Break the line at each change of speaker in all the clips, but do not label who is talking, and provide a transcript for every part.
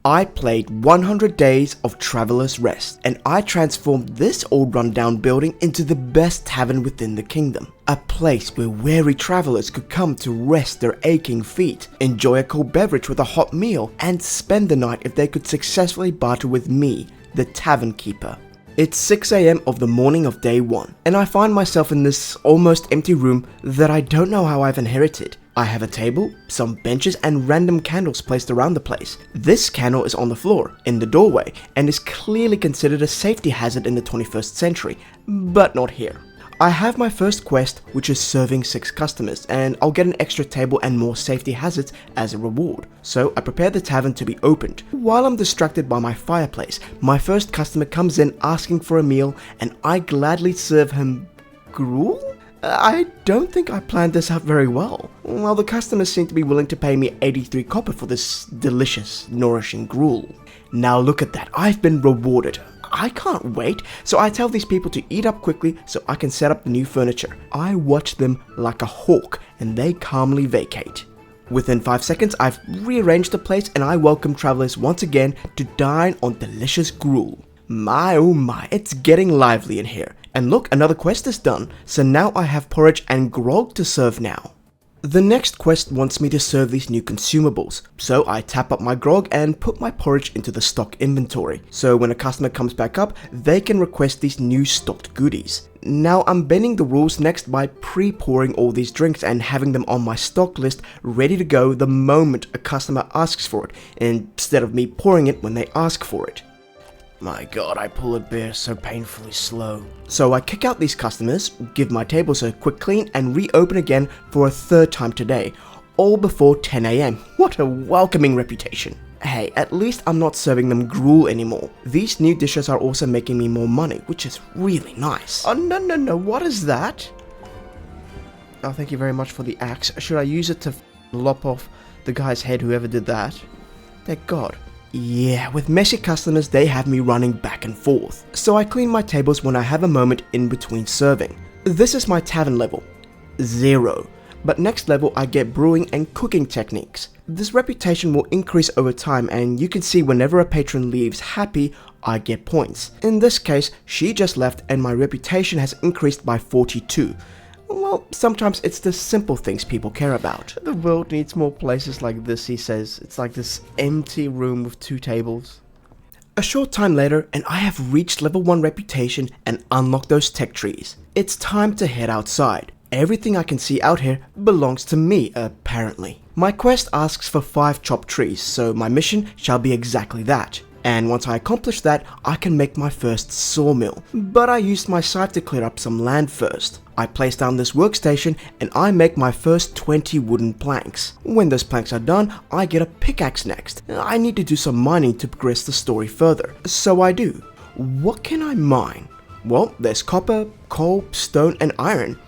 I played 100 Days of Traveler's Rest, and I transformed this old rundown building into the best tavern within the kingdom. A place where weary travelers could come to rest their aching feet, enjoy a cold beverage with a hot meal, and spend the night if they could successfully barter with me, the tavern keeper. It's 6 AM of the morning of day 1, and I find myself in this almost empty room that I don't know how I've inherited. I have a table, some benches, and random candles placed around the place. This candle is on the floor, in the doorway, and is clearly considered a safety hazard in the 21st century, but not here. I have my first quest, which is serving 6 customers, and I'll get an extra table and more safety hazards as a reward. So I prepare the tavern to be opened. While I'm distracted by my fireplace, my first customer comes in asking for a meal, and I gladly serve him gruel? I don't think I planned this out very well. Well, the customers seem to be willing to pay me 83 copper for this delicious, nourishing gruel. Now look at that, I've been rewarded. I can't wait, so I tell these people to eat up quickly so I can set up the new furniture. I watch them like a hawk, and they calmly vacate. Within 5 seconds, I've rearranged the place, and I welcome travelers once again to dine on delicious gruel. My oh my, it's getting lively in here. And look, another quest is done, so now I have porridge and grog to serve now. The next quest wants me to serve these new consumables, so I tap up my grog and put my porridge into the stock inventory, so when a customer comes back up, they can request these new stocked goodies. Now I'm bending the rules next by pre-pouring all these drinks and having them on my stock list ready to go the moment a customer asks for it, instead of me pouring it when they ask for it. My god, I pull a beer so painfully slow. So I kick out these customers, give my tables a quick clean, and reopen again for a 3rd time today, all before 10 AM. What a welcoming reputation. Hey, at least I'm not serving them gruel anymore. These new dishes are also making me more money, which is really nice. Oh no, what is that? Oh, thank you very much for the axe. Should I use it to lop off the guy's head, whoever did that? Thank god. Yeah, with messy customers, they have me running back and forth. So I clean my tables when I have a moment in between serving. This is my tavern level, 0. But next level I get brewing and cooking techniques. This reputation will increase over time, and you can see whenever a patron leaves happy, I get points. In this case, she just left and my reputation has increased by 42. Well, sometimes it's the simple things people care about. The world needs more places like this, he says. It's like this empty room with 2 tables. A short time later, and I have reached level 1 reputation and unlocked those tech trees. It's time to head outside. Everything I can see out here belongs to me, apparently. My quest asks for 5 chopped trees, so my mission shall be exactly that. And once I accomplish that, I can make my first sawmill. But I used my scythe to clear up some land first. I place down this workstation and I make my first 20 wooden planks. When those planks are done, I get a pickaxe next. I need to do some mining to progress the story further. So I do. What can I mine? Well, there's copper, coal, stone, and iron.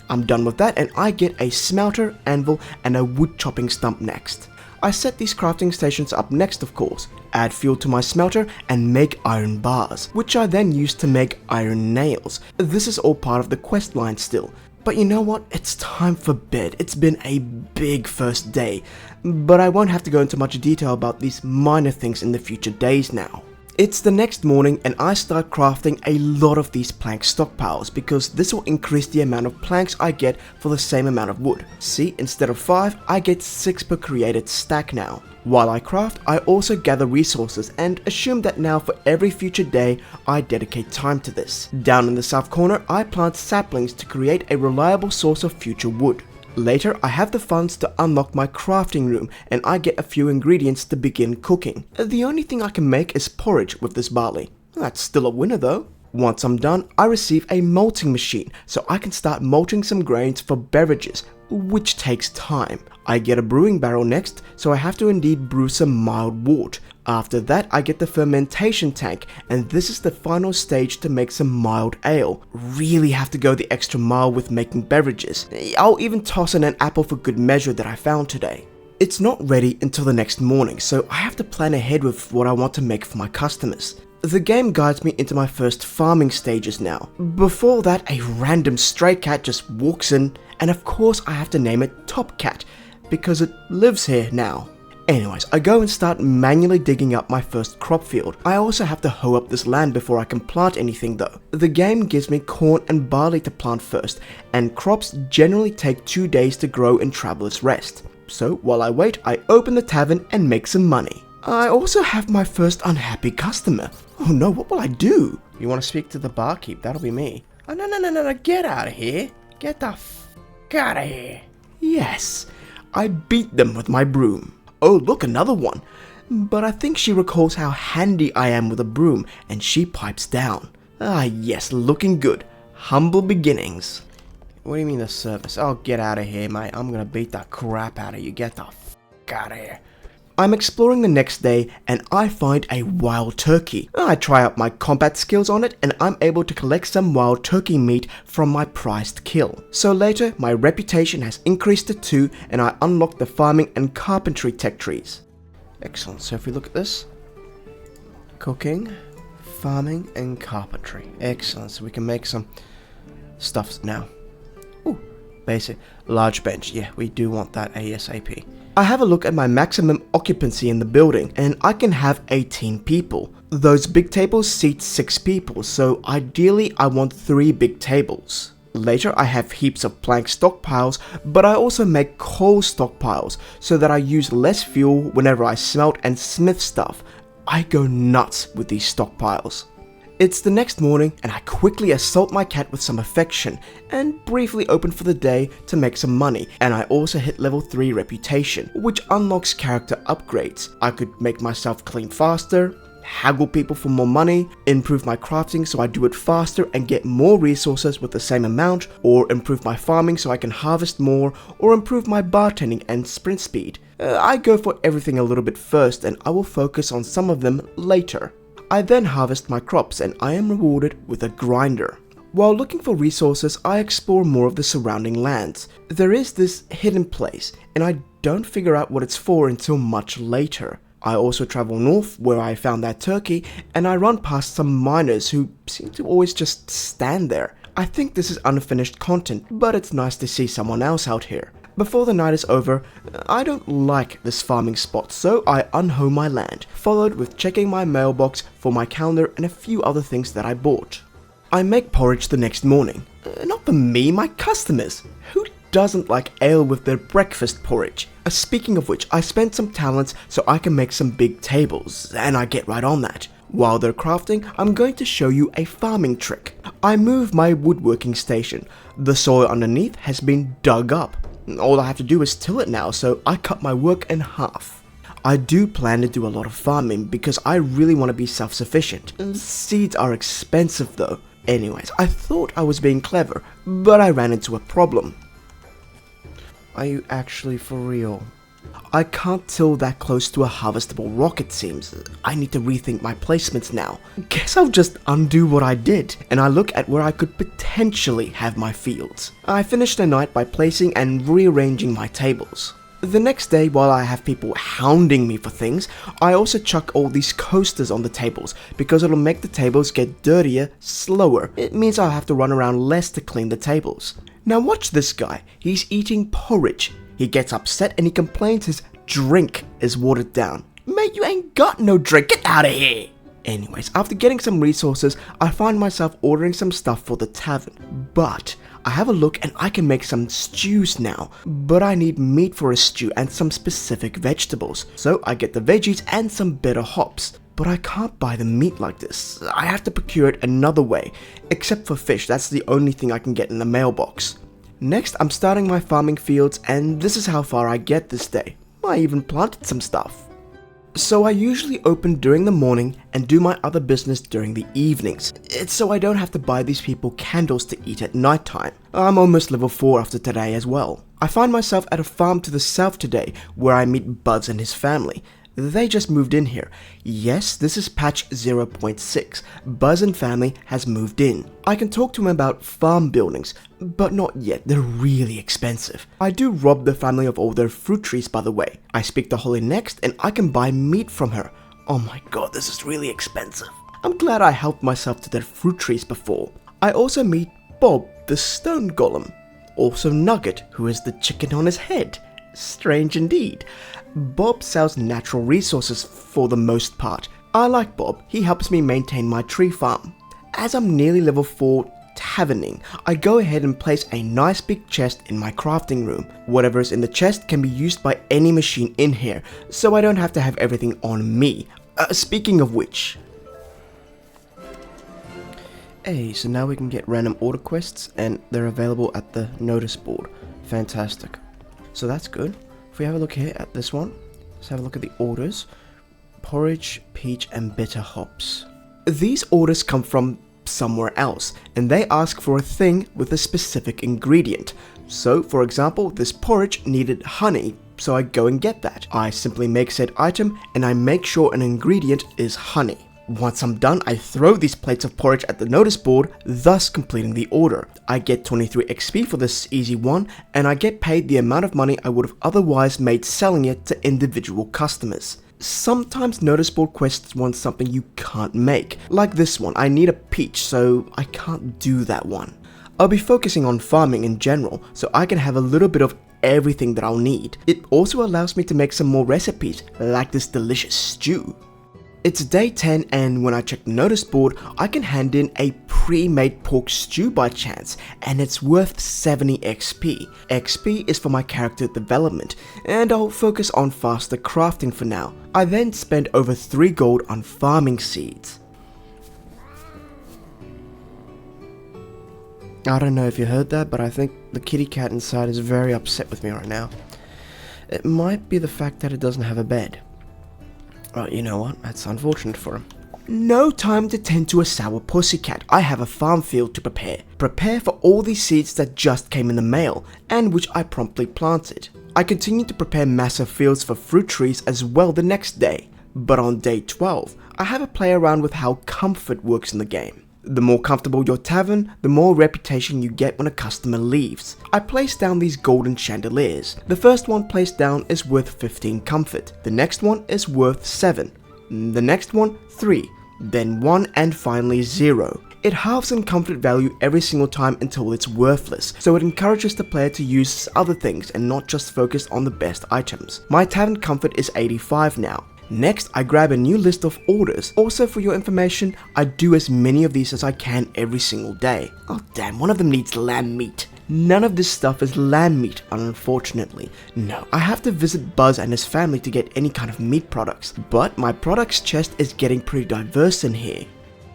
I'm done with that and I get a smelter, anvil, and a wood chopping stump next. I set these crafting stations up next, of course, add fuel to my smelter and make iron bars, which I then use to make iron nails. This is all part of the quest line still. But you know what? It's time for bed. It's been a big first day, but I won't have to go into much detail about these minor things in the future days now. It's the next morning and I start crafting a lot of these plank stockpiles because this will increase the amount of planks I get for the same amount of wood. See, instead of 5, I get 6 per created stack now. While I craft, I also gather resources and assume that now for every future day, I dedicate time to this. Down in the south corner, I plant saplings to create a reliable source of future wood. Later, I have the funds to unlock my crafting room and I get a few ingredients to begin cooking. The only thing I can make is porridge with this barley. That's still a winner though. Once I'm done, I receive a malting machine so I can start malting some grains for beverages, which takes time. I get a brewing barrel next, so I have to indeed brew some mild wort. After that, I get the fermentation tank, and this is the final stage to make some mild ale. Really have to go the extra mile with making beverages. I'll even toss in an apple for good measure that I found today. It's not ready until the next morning, so I have to plan ahead with what I want to make for my customers. The game guides me into my first farming stages now. Before that, a random stray cat just walks in, and of course I have to name it Top Cat, because it lives here now. Anyways, I go and start manually digging up my first crop field. I also have to hoe up this land before I can plant anything though. The game gives me corn and barley to plant first, and crops generally take 2 days to grow in Traveler's Rest. So while I wait, I open the tavern and make some money. I also have my first unhappy customer. Oh no, what will I do? You want to speak to the barkeep? That'll be me. Oh no, get out of here. Get the f*** out of here. Yes, I beat them with my broom. Oh, look, another one. But I think she recalls how handy I am with a broom, and she pipes down. Ah, yes, looking good. Humble beginnings. What do you mean the service? Oh, get out of here, mate. I'm gonna beat the crap out of you. Get the f*** out of here. I'm exploring the next day, and I find a wild turkey. I try out my combat skills on it, and I'm able to collect some wild turkey meat from my prized kill. So later, my reputation has increased to 2, and I unlock the farming and carpentry tech trees. Excellent, so if we look at this, cooking, farming, and carpentry. Excellent, so we can make some stuff now. Ooh, basic, large bench, yeah, we do want that ASAP. I have a look at my maximum occupancy in the building, and I can have 18 people. Those big tables seat 6 people, so ideally I want 3 big tables. Later I have heaps of plank stockpiles, but I also make coal stockpiles so that I use less fuel whenever I smelt and smith stuff. I go nuts with these stockpiles. It's the next morning, and I quickly assault my cat with some affection, and briefly open for the day to make some money, and I also hit level 3 reputation, which unlocks character upgrades. I could make myself clean faster, haggle people for more money, improve my crafting so I do it faster and get more resources with the same amount, or improve my farming so I can harvest more, or improve my bartending and sprint speed. I go for everything a little bit first, and I will focus on some of them later. I then harvest my crops, and I am rewarded with a grinder. While looking for resources, I explore more of the surrounding lands. There is this hidden place, and I don't figure out what it's for until much later. I also travel north, where I found that turkey, and I run past some miners who seem to always just stand there. I think this is unfinished content, but it's nice to see someone else out here. Before the night is over, I don't like this farming spot, so I unhoe my land, followed with checking my mailbox for my calendar and a few other things that I bought. I make porridge the next morning. Not for me, my customers. Who doesn't like ale with their breakfast porridge? Speaking of which, I spent some talents so I can make some big tables, and I get right on that. While they're crafting, I'm going to show you a farming trick. I move my woodworking station. The soil underneath has been dug up. All I have to do is till it now, so I cut my work in half. I do plan to do a lot of farming because I really want to be self-sufficient. Seeds are expensive though. Anyways, I thought I was being clever, but I ran into a problem. Are you actually for real? I can't till that close to a harvestable rock, it seems. I need to rethink my placements now. Guess I'll just undo what I did, and I look at where I could potentially have my fields. I finish the night by placing and rearranging my tables. The next day, while I have people hounding me for things, I also chuck all these coasters on the tables, because it'll make the tables get dirtier slower. It means I'll have to run around less to clean the tables. Now watch this guy, he's eating porridge. He gets upset and he complains his drink is watered down. Mate, you ain't got no drink, get out of here! Anyways, after getting some resources, I find myself ordering some stuff for the tavern. But I have a look and I can make some stews now. But I need meat for a stew and some specific vegetables. So I get the veggies and some bitter hops. But I can't buy the meat like this. I have to procure it another way. Except for fish, that's the only thing I can get in the mailbox. Next, I'm starting my farming fields, and this is how far I get this day. I even planted some stuff. So I usually open during the morning and do my other business during the evenings. It's so I don't have to buy these people candles to eat at nighttime. I'm almost level 4 after today as well. I find myself at a farm to the south today, where I meet Buzz and his family. They just moved in here. Yes, this is patch 0.6. Buzz and family has moved in. I can talk to him about farm buildings, but not yet, they're really expensive. I do rob the family of all their fruit trees, by the way. I speak to Holly next and I can buy meat from her. Oh my god, this is really expensive. I'm glad I helped myself to their fruit trees before. I also meet Bob, the stone golem. Also Nugget, who is the chicken on his head. Strange indeed. Bob sells natural resources for the most part. I like Bob, he helps me maintain my tree farm. As I'm nearly level 4 taverning, I go ahead and place a nice big chest in my crafting room. Whatever is in the chest can be used by any machine in here, so I don't have to have everything on me. Speaking of which... Hey, so now we can get random order quests, and they're available at the notice board. Fantastic. So that's good. If we have a look here at this one, let's have a look at the orders. Porridge, peach, and bitter hops. These orders come from somewhere else, and they ask for a thing with a specific ingredient. So, for example, this porridge needed honey, so I go and get that. I simply make said item, and I make sure an ingredient is honey. Once I'm done, I throw these plates of porridge at the notice board, thus completing the order. I get 23 XP for this easy one, and I get paid the amount of money I would have otherwise made selling it to individual customers. Sometimes notice board quests want something you can't make. Like this one, I need a peach, so I can't do that one. I'll be focusing on farming in general, so I can have a little bit of everything that I'll need. It also allows me to make some more recipes, like this delicious stew. It's day 10, and when I check the notice board, I can hand in a pre-made pork stew by chance, and it's worth 70 XP. XP is for my character development, and I'll focus on faster crafting for now. I then spend over 3 gold on farming seeds. I don't know if you heard that, but I think the kitty cat inside is very upset with me right now. It might be the fact that it doesn't have a bed. Well, you know what? That's unfortunate for him. No time to tend to a sour pussycat. I have a farm field to prepare. Prepare for all these seeds that just came in the mail, and which I promptly planted. I continue to prepare massive fields for fruit trees as well the next day. But on day 12, I have a play around with how comfort works in the game. The more comfortable your tavern, the more reputation you get when a customer leaves. I place down these golden chandeliers. The first one placed down is worth 15 comfort. The next one is worth 7. The next one, 3. Then 1 and finally 0. It halves in comfort value every single time until it's worthless, so it encourages the player to use other things and not just focus on the best items. My tavern comfort is 85 now. Next, I grab a new list of orders. Also, for your information, I do as many of these as I can every single day. Oh damn, one of them needs lamb meat. None of this stuff is lamb meat, unfortunately. No, I have to visit Buzz and his family to get any kind of meat products, but my products chest is getting pretty diverse in here.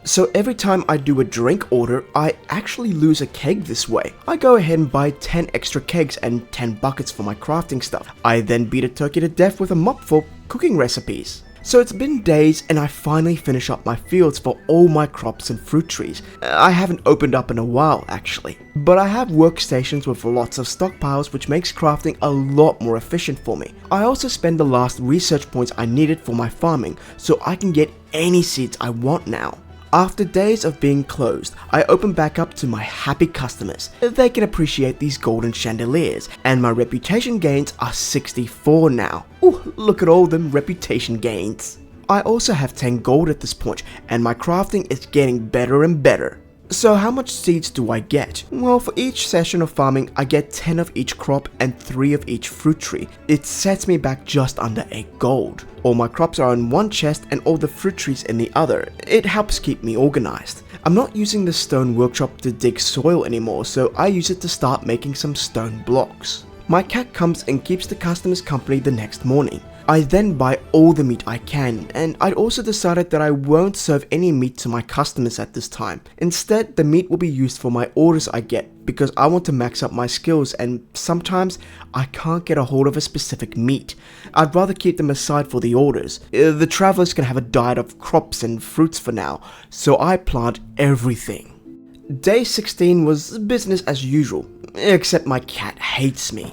So every time I do a drink order, I actually lose a keg this way. I go ahead and buy 10 extra kegs and 10 buckets for my crafting stuff. I then beat a turkey to death with a mop for cooking recipes. So it's been days and I finally finish up my fields for all my crops and fruit trees. I haven't opened up in a while actually. But I have workstations with lots of stockpiles which makes crafting a lot more efficient for me. I also spend the last research points I needed for my farming so I can get any seeds I want now. After days of being closed, I open back up to my happy customers. They can appreciate these golden chandeliers, and my reputation gains are 64 now. Ooh, look at all them reputation gains. I also have 10 gold at this point, and my crafting is getting better and better. So how much seeds do I get? Well, for each session of farming, I get 10 of each crop and 3 of each fruit tree. It sets me back just under 8 gold. All my crops are in one chest and all the fruit trees in the other. It helps keep me organized. I'm not using the stone workshop to dig soil anymore, so I use it to start making some stone blocks. My cat comes and keeps the customers company the next morning. I then buy all the meat I can, and I'd also decided that I won't serve any meat to my customers at this time. Instead, the meat will be used for my orders I get, because I want to max up my skills and sometimes I can't get a hold of a specific meat. I'd rather keep them aside for the orders. The travelers can have a diet of crops and fruits for now, so I plant everything. Day 16 was business as usual, except my cat hates me.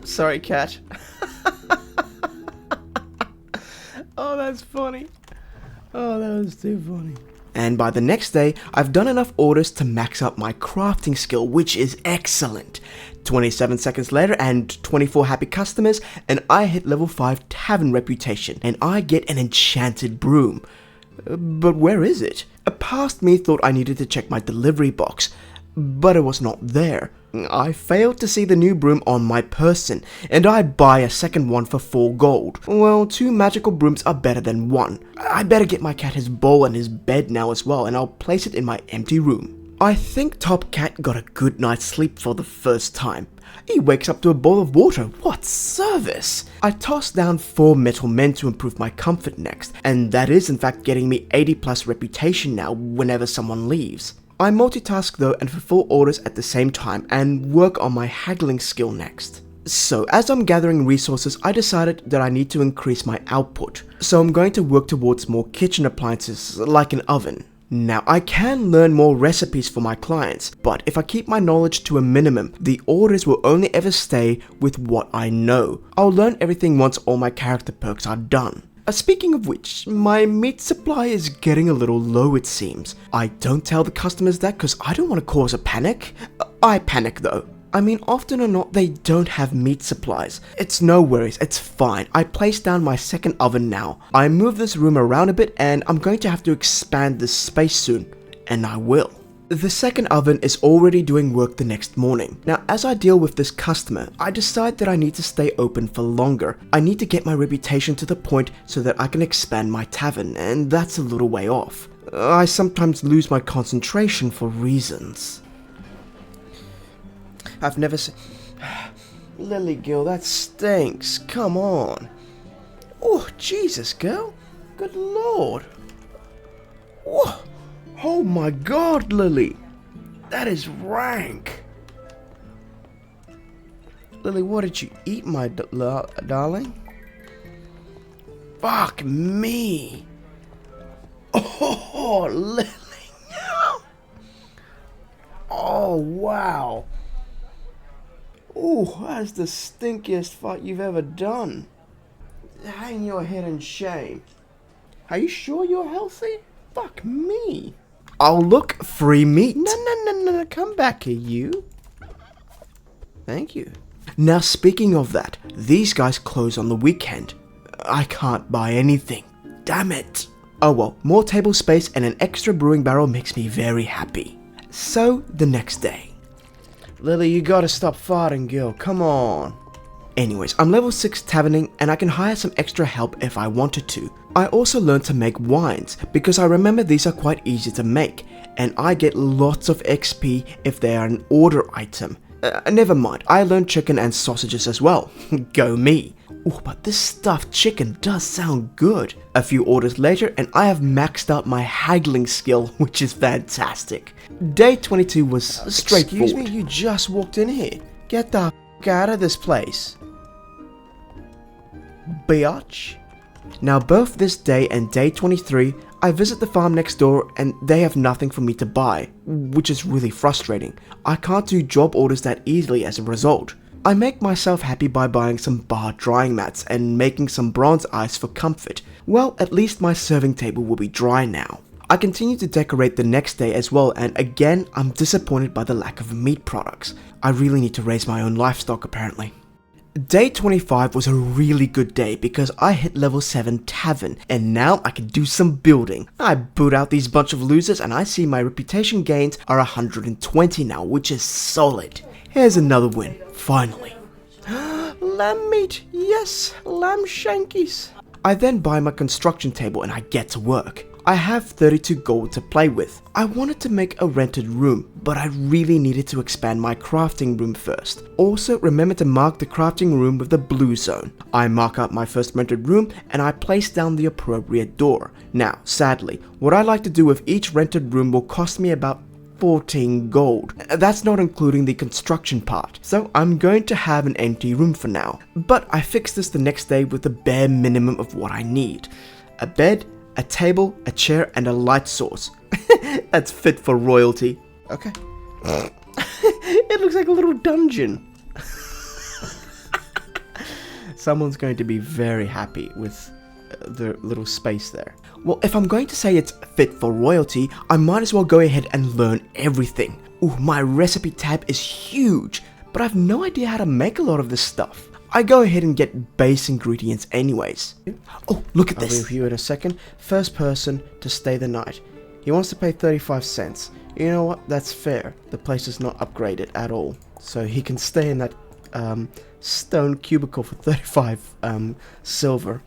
Sorry, cat. Oh, that's funny. Oh, that was too funny. And by the next day, I've done enough orders to max up my crafting skill, which is excellent. 27 seconds later and 24 happy customers, and I hit level 5 tavern reputation, and I get an enchanted broom. But where is it? A past me thought I needed to check my delivery box, but it was not there. I failed to see the new broom on my person, and I buy a second one for 4 gold. Well, 2 magical brooms are better than 1. I better get my cat his bowl and his bed now as well, and I'll place it in my empty room. I think Top Cat got a good night's sleep for the first time. He wakes up to a bowl of water. What service! I toss down 4 metal men to improve my comfort next, and that is in fact getting me 80+ reputation now whenever someone leaves. I multitask though and fulfill orders at the same time and work on my haggling skill next. So as I'm gathering resources, I decided that I need to increase my output. So I'm going to work towards more kitchen appliances like an oven. Now, I can learn more recipes for my clients, but if I keep my knowledge to a minimum, the orders will only ever stay with what I know. I'll learn everything once all my character perks are done. Speaking of which, my meat supply is getting a little low it seems. I don't tell the customers that because I don't want to cause a panic. I panic though. I mean, often or not, they don't have meat supplies. It's no worries, it's fine. I place down my second oven now. I move this room around a bit and I'm going to have to expand this space soon. And I will. The second oven is already doing work the next morning. Now, as I deal with this customer, I decide that I need to stay open for longer. I need to get my reputation to the point so that I can expand my tavern, and that's a little way off. I sometimes lose my concentration for reasons. I've never seen... Lily girl, that stinks. Come on. Oh, Jesus, girl. Good lord. Whoa. Oh my god, Lily. That is rank. Lily, what did you eat, my darling? Fuck me. Oh, Lily. Oh, wow. Oh, that's the stinkiest fight you've ever done. Hang your head in shame. Are you sure you're healthy? Fuck me. Oh, look, free meat. No, come back here, you. Thank you. Now, speaking of that, these guys close on the weekend. I can't buy anything. Damn it. Oh well, more table space and an extra brewing barrel makes me very happy. So, the next day. Lily, you gotta stop farting, girl. Come on. Anyways, I'm level 6 taverning and I can hire some extra help if I wanted to. I also learned to make wines because I remember these are quite easy to make and I get lots of XP if they are an order item. Never mind, I learned chicken and sausages as well. Go me. Oh, but this stuffed chicken does sound good. A few orders later and I have maxed out my haggling skill, which is fantastic. Day 22 was straightforward. Excuse me, you just walked in here. Get the f*** out of this place. Biatch. Now both this day and day 23, I visit the farm next door and they have nothing for me to buy, which is really frustrating. I can't do job orders that easily as a result. I make myself happy by buying some bar drying mats and making some bronze ice for comfort. Well, at least my serving table will be dry now. I continue to decorate the next day as well, and again, I'm disappointed by the lack of meat products. I really need to raise my own livestock apparently. Day 25 was a really good day because I hit level 7 tavern and now I can do some building. I boot out these bunch of losers and I see my reputation gains are 120 now, which is solid. Here's another win, finally. Lamb meat, yes, lamb shankies. I then buy my construction table and I get to work. I have 32 gold to play with. I wanted to make a rented room, but I really needed to expand my crafting room first. Also, remember to mark the crafting room with the blue zone. I mark out my first rented room and I place down the appropriate door. Now, sadly, what I like to do with each rented room will cost me about 14 gold. That's not including the construction part, so I'm going to have an empty room for now. But I fix this the next day with the bare minimum of what I need. A bed, a table, a chair, and a light source. That's fit for royalty. Okay. It looks like a little dungeon. Someone's going to be very happy with the little space there. Well, if I'm going to say it's fit for royalty, I might as well go ahead and learn everything. Ooh, my recipe tab is huge, but I have no idea how to make a lot of this stuff. I go ahead and get base ingredients anyways. Oh, look at this. I'll review in a second. First person to stay the night. He wants to pay 35 cents. You know what? That's fair. The place is not upgraded at all. So he can stay in that stone cubicle for 35 silver.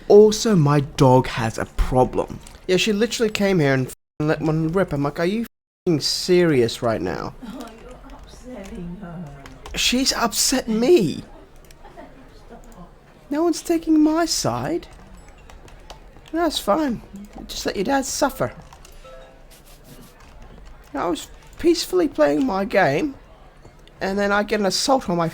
Also, my dog has a problem. Yeah, she literally came here and let one rip. I'm like, are you serious right now?
Oh, you're upsetting her.
She's upset me. No one's taking my side. That's fine. Just let your dad suffer. I was peacefully playing my game, and then I get an assault on my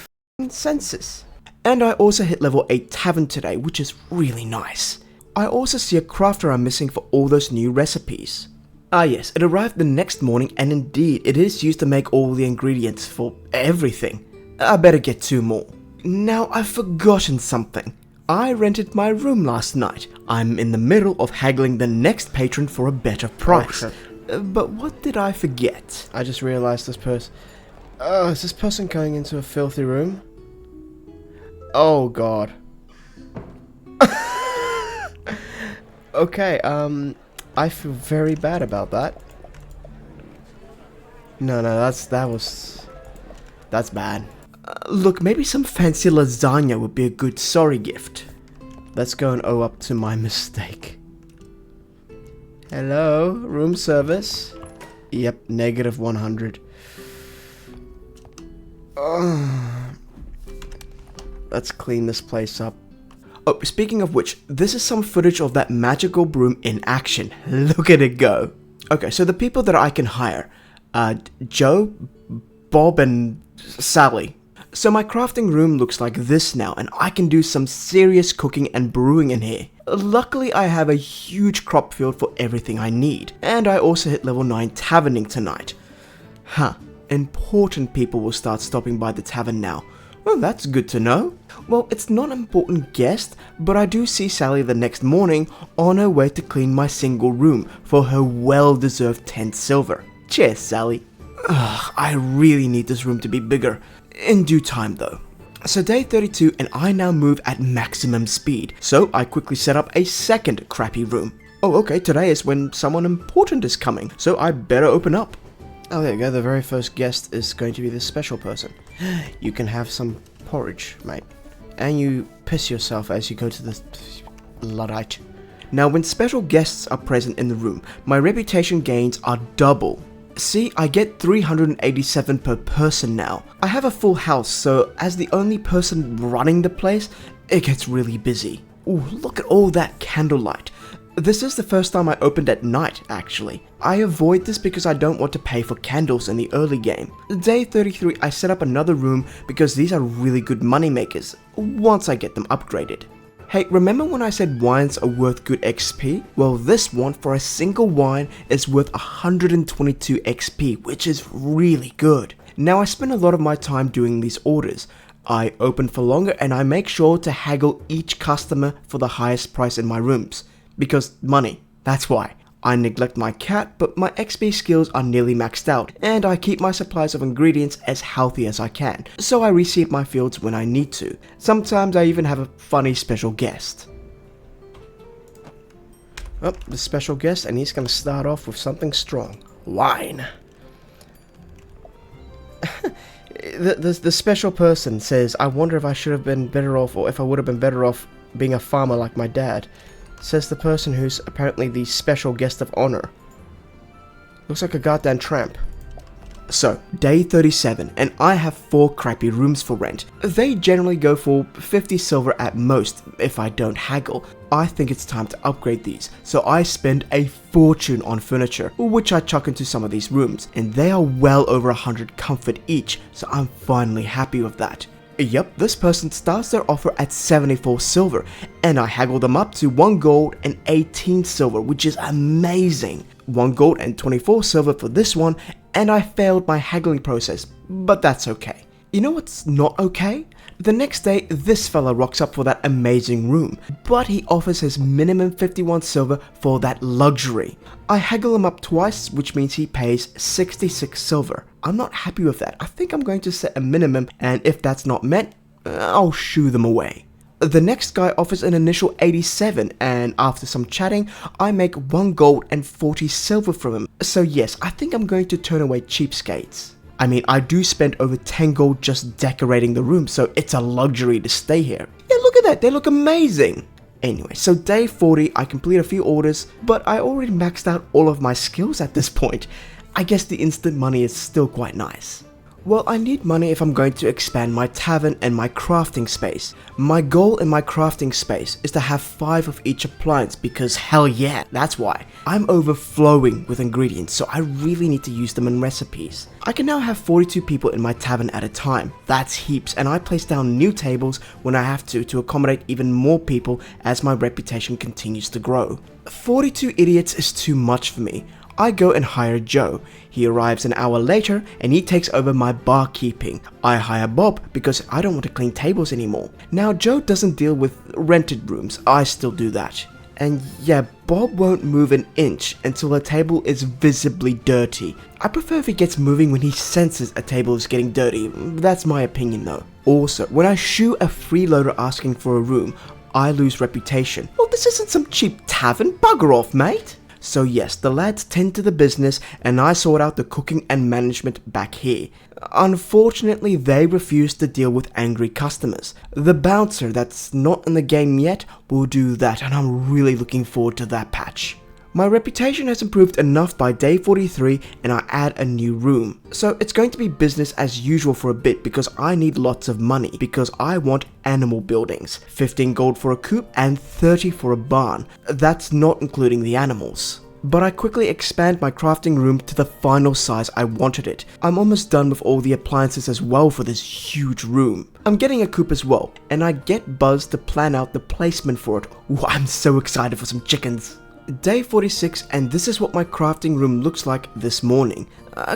senses. And I also hit level 8 tavern today, which is really nice. I also see a crafter I'm missing for all those new recipes. Ah yes, it arrived the next morning, and indeed it is used to make all the ingredients for everything. I better get 2 more. Now I've forgotten something. I rented my room last night. I'm in the middle of haggling the next patron for a better price. But what did I forget? I just realized this person... Oh, is this person going into a filthy room? Oh god. Okay, I feel very bad about that. No, that's bad. Look, maybe some fancy lasagna would be a good sorry gift. Let's go and owe up to my mistake. Hello, room service. Yep, negative 100. Let's clean this place up. Oh, speaking of which, this is some footage of that magical broom in action. Look at it go. Okay, so the people that I can hire. Joe, Bob, and Sally. So my crafting room looks like this now, and I can do some serious cooking and brewing in here. Luckily, I have a huge crop field for everything I need. And I also hit level 9 taverning tonight. Huh, important people will start stopping by the tavern now. Well, that's good to know. Well, it's not an important guest, but I do see Sally the next morning on her way to clean my single room for her well-deserved 10 silver. Cheers, Sally. Ugh, I really need this room to be bigger. In due time, though. So day 32, and I now move at maximum speed, so I quickly set up a second crappy room. Oh, okay, today is when someone important is coming, so I better open up. Oh, there you go, the very first guest is going to be this special person. You can have some porridge, mate. And you piss yourself as you go to the Luddite. Now, when special guests are present in the room, my reputation gains are double. See, I get 387 per person now. I have a full house, so as the only person running the place, it gets really busy. Ooh, look at all that candlelight. This is the first time I opened at night, actually. I avoid this because I don't want to pay for candles in the early game. Day 33, I set up another room because these are really good money makers, once I get them upgraded. Hey, remember when I said wines are worth good XP? Well, this one for a single wine is worth 122 XP, which is really good. Now, I spend a lot of my time doing these orders. I open for longer and I make sure to haggle each customer for the highest price in my rooms. Because money, that's why. I neglect my cat, but my XP skills are nearly maxed out, and I keep my supplies of ingredients as healthy as I can, so I reseed my fields when I need to. Sometimes I even have a funny special guest. Oh, the special guest, and he's gonna start off with something strong. Wine. The special person says, I wonder if I should have been better off, or if I would have been better off being a farmer like my dad. Says the person who's apparently the special guest of honor. Looks like a goddamn tramp. So, day 37, and I have 4 crappy rooms for rent. They generally go for 50 silver at most, if I don't haggle. I think it's time to upgrade these, so I spend a fortune on furniture, which I chuck into some of these rooms, and they are well over 100 comfort each, so I'm finally happy with that. Yep, this person starts their offer at 74 silver, and I haggle them up to 1 gold and 18 silver, which is amazing. 1 gold and 24 silver for this one, and I failed my haggling process, but that's okay. You know what's not okay? The next day, this fella rocks up for that amazing room, but he offers his minimum 51 silver for that luxury. I haggle him up twice, which means he pays 66 silver. I'm not happy with that. I think I'm going to set a minimum, and if that's not met, I'll shoo them away. The next guy offers an initial 87, and after some chatting, I make 1 gold and 40 silver from him. So yes, I think I'm going to turn away cheapskates. I mean, I do spend over 10 gold just decorating the room, so it's a luxury to stay here. Yeah, look at that, they look amazing. Anyway, so day 40, I complete a few orders, but I already maxed out all of my skills at this point. I guess the instant money is still quite nice. Well, I need money if I'm going to expand my tavern and my crafting space. My goal in my crafting space is to have 5 of each appliance because hell yeah, that's why. I'm overflowing with ingredients, so I really need to use them in recipes. I can now have 42 people in my tavern at a time. That's heaps, and I place down new tables when I have to accommodate even more people as my reputation continues to grow. 42 idiots is too much for me. I go and hire Joe. He arrives an hour later and he takes over my barkeeping. I hire Bob because I don't want to clean tables anymore. Now Joe doesn't deal with rented rooms, I still do that. And yeah, Bob won't move an inch until a table is visibly dirty. I prefer if he gets moving when he senses a table is getting dirty, that's my opinion though. Also, when I shoo a freeloader asking for a room, I lose reputation. Well, this isn't some cheap tavern, bugger off mate. So yes, the lads tend to the business and I sort out the cooking and management back here. Unfortunately, they refuse to deal with angry customers. The bouncer that's not in the game yet will do that, and I'm really looking forward to that patch. My reputation has improved enough by day 43 and I add a new room. So it's going to be business as usual for a bit because I need lots of money because I want animal buildings. 15 gold for a coop and 30 for a barn. That's not including the animals. But I quickly expand my crafting room to the final size I wanted it. I'm almost done with all the appliances as well for this huge room. I'm getting a coop as well, and I get Buzz to plan out the placement for it. Ooh, I'm so excited for some chickens. Day 46, and this is what my crafting room looks like this morning.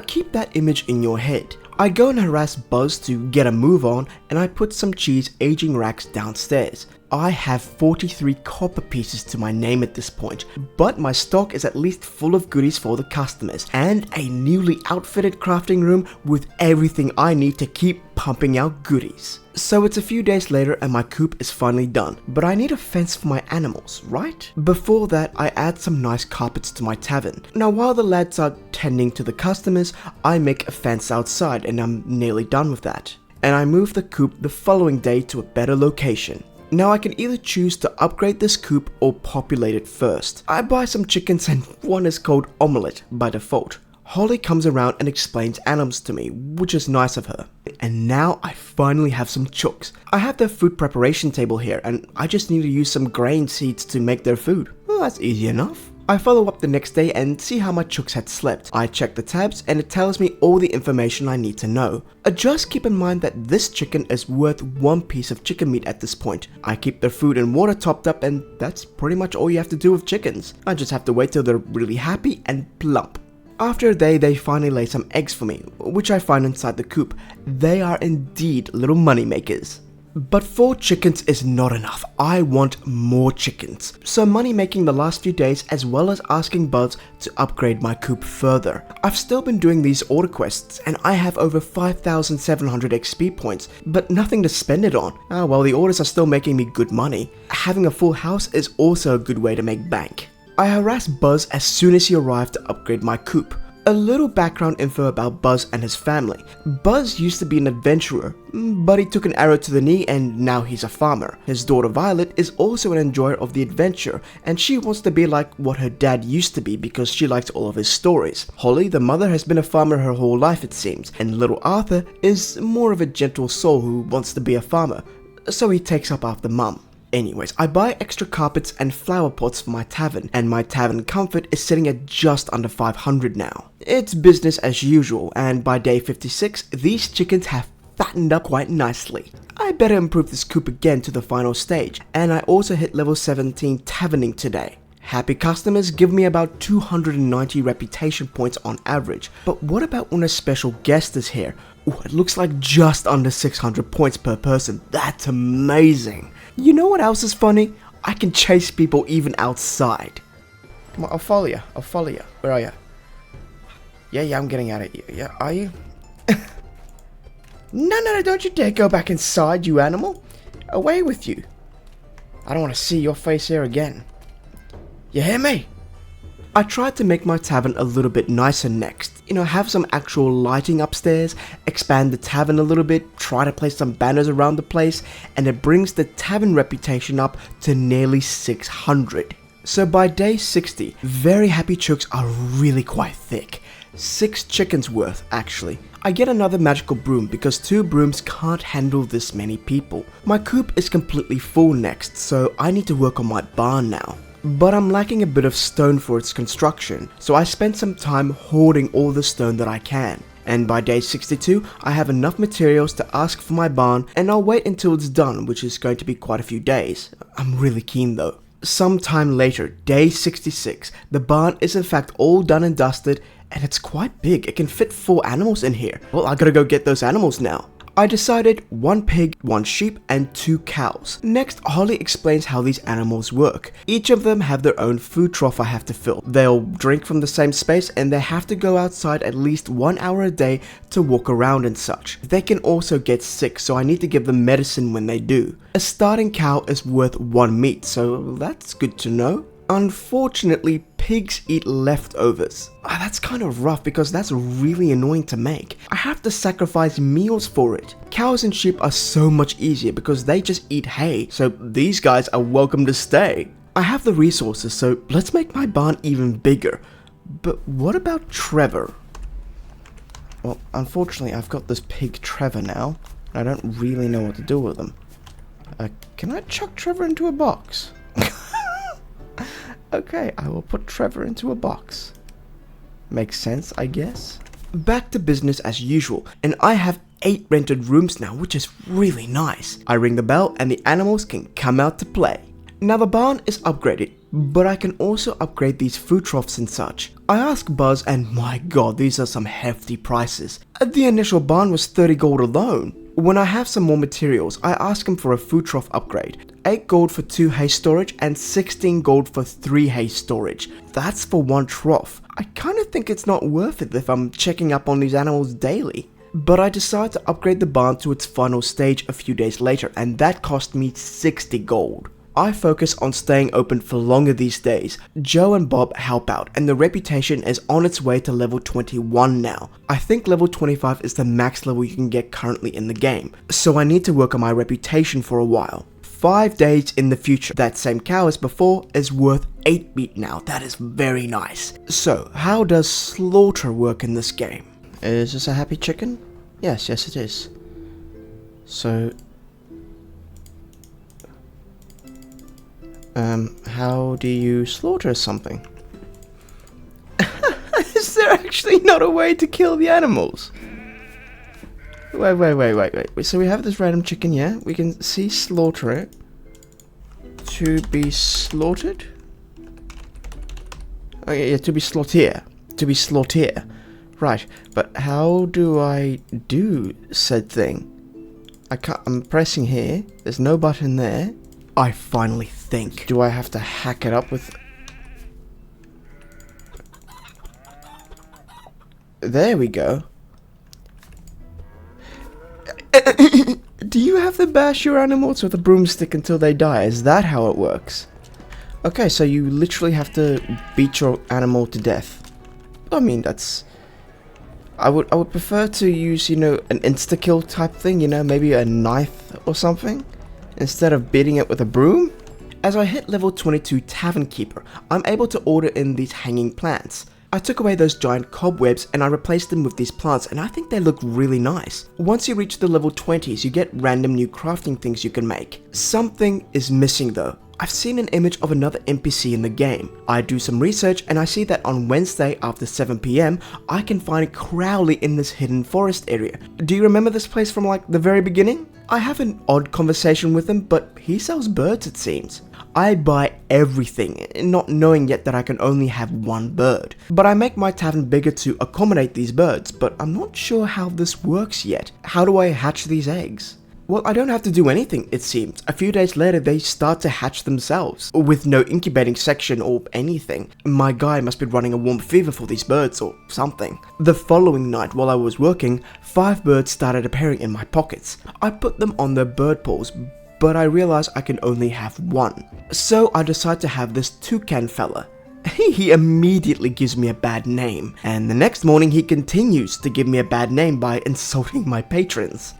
Keep that image in your head. I go and harass Buzz to get a move on, and I put some cheese aging racks downstairs. I have 43 copper pieces to my name at this point, but my stock is at least full of goodies for the customers, and a newly outfitted crafting room with everything I need to keep pumping out goodies. So it's a few days later and my coop is finally done, but I need a fence for my animals, right? Before that, I add some nice carpets to my tavern. Now while the lads are tending to the customers, I make a fence outside and I'm nearly done with that. And I move the coop the following day to a better location. Now I can either choose to upgrade this coop or populate it first. I buy some chickens and one is called Omelette by default. Holly comes around and explains animals to me, which is nice of her. And now I finally have some chooks. I have their food preparation table here and I just need to use some grain seeds to make their food. Well, that's easy enough. I follow up the next day and see how my chooks had slept. I check the tabs and it tells me all the information I need to know. Just keep in mind that this chicken is worth 1 piece of chicken meat at this point. I keep their food and water topped up and that's pretty much all you have to do with chickens. I just have to wait till they're really happy and plump. After a day, they finally lay some eggs for me, which I find inside the coop. They are indeed little money makers. But 4 chickens is not enough. I want more chickens. So money making the last few days as well as asking Buzz to upgrade my coop further. I've still been doing these order quests and I have over 5,700 XP points, but nothing to spend it on. Well, the orders are still making me good money. Having a full house is also a good way to make bank. I harassed Buzz as soon as he arrived to upgrade my coop. A little background info about Buzz and his family. Buzz used to be an adventurer, but he took an arrow to the knee and now he's a farmer. His daughter Violet is also an enjoyer of the adventure and she wants to be like what her dad used to be because she likes all of his stories. Holly, the mother, has been a farmer her whole life it seems, and little Arthur is more of a gentle soul who wants to be a farmer, so he takes up after mum. Anyways, I buy extra carpets and flower pots for my tavern, and my tavern comfort is sitting at just under 500 now. It's business as usual, and by day 56, these chickens have fattened up quite nicely. I better improve this coop again to the final stage, and I also hit level 17 taverning today. Happy customers give me about 290 reputation points on average, but what about when a special guest is here? Ooh, it looks like just under 600 points per person. That's amazing. You know what else is funny? I can chase people even outside. Come on, I'll follow you. Where are you? Yeah, I'm getting out of here. Yeah, are you? No, don't you dare go back inside, you animal. Away with you. I don't want to see your face here again. You hear me? I tried to make my tavern a little bit nicer next. You know, have some actual lighting upstairs, expand the tavern a little bit, try to place some banners around the place, and it brings the tavern reputation up to nearly 600. So by day 60, very happy chooks are really quite thick. 6 chickens worth, actually. I get another magical broom because 2 brooms can't handle this many people. My coop is completely full next, so I need to work on my barn now. But I'm lacking a bit of stone for its construction, so I spent some time hoarding all the stone that I can. And by day 62, I have enough materials to ask for my barn, and I'll wait until it's done, which is going to be quite a few days. I'm really keen though. Sometime later, day 66, the barn is in fact all done and dusted, and it's quite big. It can fit 4 animals in here. Well, I gotta go get those animals now. I decided 1 pig, 1 sheep, and 2 cows. Next, Holly explains how these animals work. Each of them have their own food trough I have to fill. They'll drink from the same space, and they have to go outside at least 1 hour a day to walk around and such. They can also get sick, so I need to give them medicine when they do. A starting cow is worth 1 meat, so that's good to know. Unfortunately, pigs eat leftovers. That's kind of rough because that's really annoying to make. I have to sacrifice meals for it. Cows and sheep are so much easier because they just eat hay, so these guys are welcome to stay. I have the resources, so let's make my barn even bigger. But what about Trevor? Well, unfortunately, I've got this pig Trevor now, and I don't really know what to do with him. Can I chuck Trevor into a box? Okay, I will put Trevor into a box. Makes sense, I guess. Back to business as usual, and I have 8 rented rooms now, which is really nice. I ring the bell and the animals can come out to play. Now the barn is upgraded, but I can also upgrade these food troughs and such. I ask Buzz, and my god, these are some hefty prices. The initial barn was 30 gold alone. When I have some more materials, I ask him for a food trough upgrade. 8 gold for 2 hay storage and 16 gold for 3 hay storage. That's for 1 trough. I kind of think it's not worth it if I'm checking up on these animals daily. But I decide to upgrade the barn to its final stage a few days later, and that cost me 60 gold. I focus on staying open for longer these days. Joe and Bob help out, and the reputation is on its way to level 21 now. I think level 25 is the max level you can get currently in the game, so I need to work on my reputation for a while. 5 days in the future, that same cow as before is worth 8 meat now. That is very nice. So, how does slaughter work in this game? Is this a happy chicken? Yes, it is. So, how do you slaughter something? Is there actually not a way to kill the animals? Wait. So we have this random chicken, yeah? We can see slaughter it. To be slaughtered? Oh yeah, to be slaughter. To be slaughter. Right, but how do I do said thing? I'm pressing here. There's no button there. I finally think. Do I have to hack it up with... There we go. Do you have to bash your animals with a broomstick until they die? Is that how it works? Okay, so you literally have to beat your animal to death. I mean, that's... I would prefer to use, you know, an insta-kill type thing, you know, maybe a knife or something, instead of beating it with a broom. As I hit level 22 Tavern Keeper, I'm able to order in these hanging plants. I took away those giant cobwebs and I replaced them with these plants, and I think they look really nice. Once you reach the level 20s, you get random new crafting things you can make. Something is missing though. I've seen an image of another NPC in the game. I do some research and I see that on Wednesday after 7 PM, I can find Crowley in this hidden forest area. Do you remember this place from like the very beginning? I have an odd conversation with him, but he sells birds it seems. I buy everything, not knowing yet that I can only have 1 bird. But I make my tavern bigger to accommodate these birds, but I'm not sure how this works yet. How do I hatch these eggs? Well, I don't have to do anything, it seems. A few days later, they start to hatch themselves, with no incubating section or anything. My guy must be running a warm fever for these birds or something. The following night, while I was working, 5 birds started appearing in my pockets. I put them on their bird pools, but I realize I can only have one. So I decide to have this toucan fella. He immediately gives me a bad name, and the next morning he continues to give me a bad name by insulting my patrons.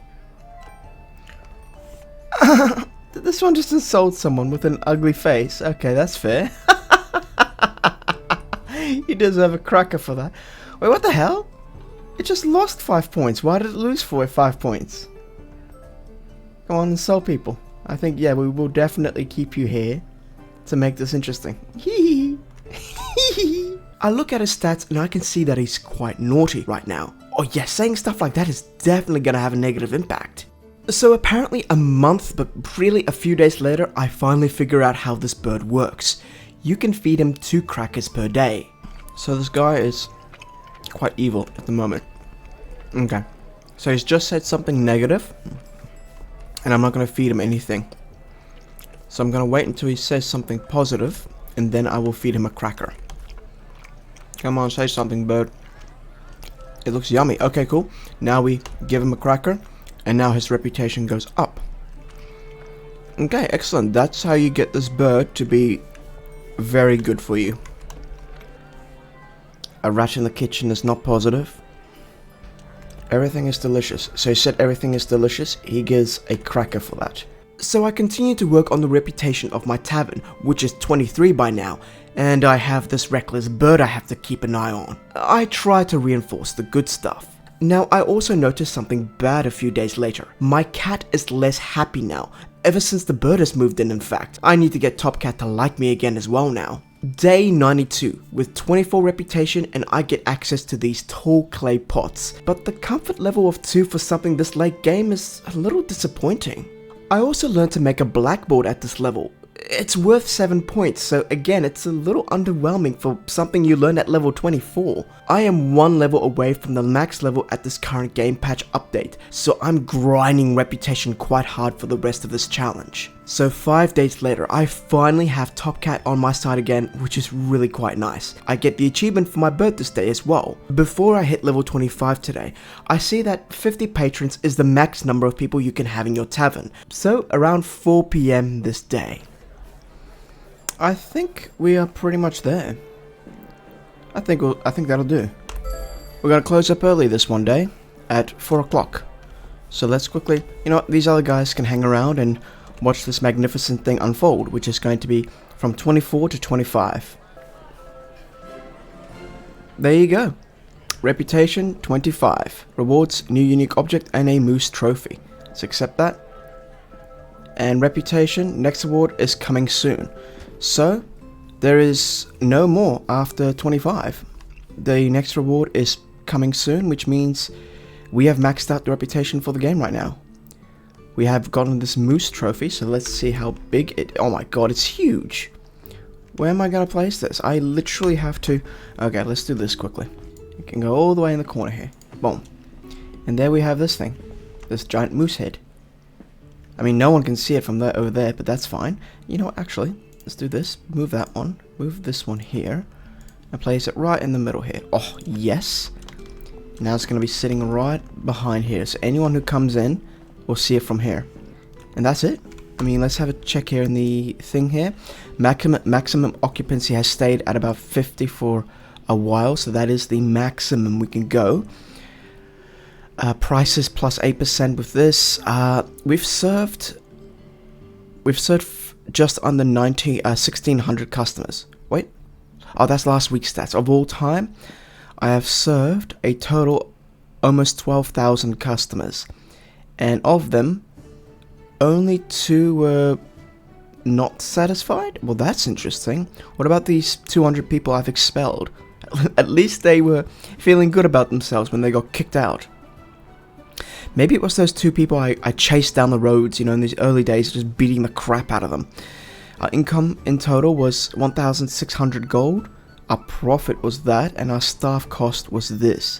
This one just insults someone with an ugly face. Okay, that's fair. You deserve a cracker for that. Wait, what the hell? It just lost 5 points. Why did it lose for 5 points? Come on, insult people. I think, yeah, we will definitely keep you here to make this interesting. Hee hee. I look at his stats and I can see that he's quite naughty right now. Oh yeah, saying stuff like that is definitely gonna have a negative impact. So apparently a month, but really a few days later, I finally figure out how this bird works. You can feed him 2 crackers per day. So this guy is quite evil at the moment. Okay, so he's just said something negative, and I'm not going to feed him anything. So I'm going to wait until he says something positive, and then I will feed him a cracker. Come on, say something, bird. It looks yummy. Okay, cool. Now we give him a cracker, and now his reputation goes up. Okay, excellent. That's how you get this bird to be very good for you. A rat in the kitchen is not positive. Everything is delicious. So he said everything is delicious. He gives a cracker for that. So I continue to work on the reputation of my tavern, which is 23 by now, and I have this reckless bird I have to keep an eye on. I try to reinforce the good stuff. Now I also noticed something bad a few days later. My cat is less happy now, ever since the bird has moved in fact. I need to get Top Cat to like me again as well now. Day 92, with 24 reputation, and I get access to these tall clay pots, but the comfort level of 2 for something this late game is a little disappointing. I also learned to make a blackboard at this level. It's worth 7 points, so again it's a little underwhelming for something you learned at level 24. I am 1 level away from the max level at this current game patch update, so I'm grinding reputation quite hard for the rest of this challenge. So 5 days later, I finally have Top Cat on my side again, which is really quite nice. I get the achievement for my bird this day as well. Before I hit level 25 today, I see that 50 patrons is the max number of people you can have in your tavern, so around 4 PM this day. I think we are pretty much there. I think that'll do. We're gonna close up early this one day at 4 o'clock. So let's quickly, you know what, these other guys can hang around and watch this magnificent thing unfold, which is going to be from 24 to 25. There you go. Reputation 25. Rewards, new unique object, and a moose trophy. Let's accept that. And reputation, next award is coming soon. So, there is no more after 25. The next reward is coming soon, which means we have maxed out the reputation for the game right now. We have gotten this moose trophy, so let's see how big it... Oh my god, it's huge! Where am I going to place this? I literally have to... Okay, let's do this quickly. We can go all the way in the corner here. Boom. And there we have this thing. This giant moose head. I mean, no one can see it from there over there, but that's fine. You know what, actually... Let's do this. Move that one. Move this one here. And place it right in the middle here. Oh, yes. Now it's going to be sitting right behind here. So anyone who comes in will see it from here. And that's it. I mean, let's have a check here in the thing here. Maximum occupancy has stayed at about 50 for a while. So that is the maximum we can go. Prices plus 8% with this. We've served just under 1,600 customers. Wait. Oh, that's last week's stats. Of all time, I have served a total almost 12,000 customers. And of them, only 2 were not satisfied? Well, that's interesting. What about these 200 people I've expelled? At least they were feeling good about themselves when they got kicked out. Maybe it was those 2 people I chased down the roads, you know, in these early days, just beating the crap out of them. Our income in total was 1,600 gold. Our profit was that, and our staff cost was this.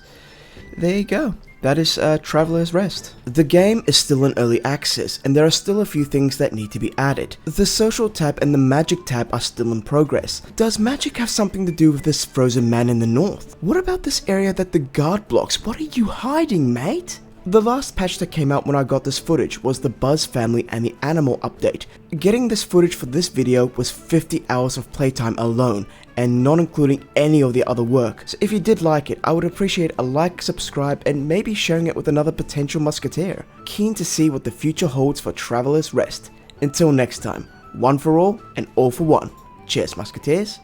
There you go. That is Traveler's Rest. The game is still in early access, and there are still a few things that need to be added. The social tab and the magic tab are still in progress. Does magic have something to do with this frozen man in the north? What about this area that the guard blocks? What are you hiding, mate? The last patch that came out when I got this footage was the Buzz family and the animal update. Getting this footage for this video was 50 hours of playtime alone, and not including any of the other work. So if you did like it, I would appreciate a like, subscribe, and maybe sharing it with another potential musketeer. Keen to see what the future holds for Traveler's Rest. Until next time, one for all and all for one. Cheers, musketeers.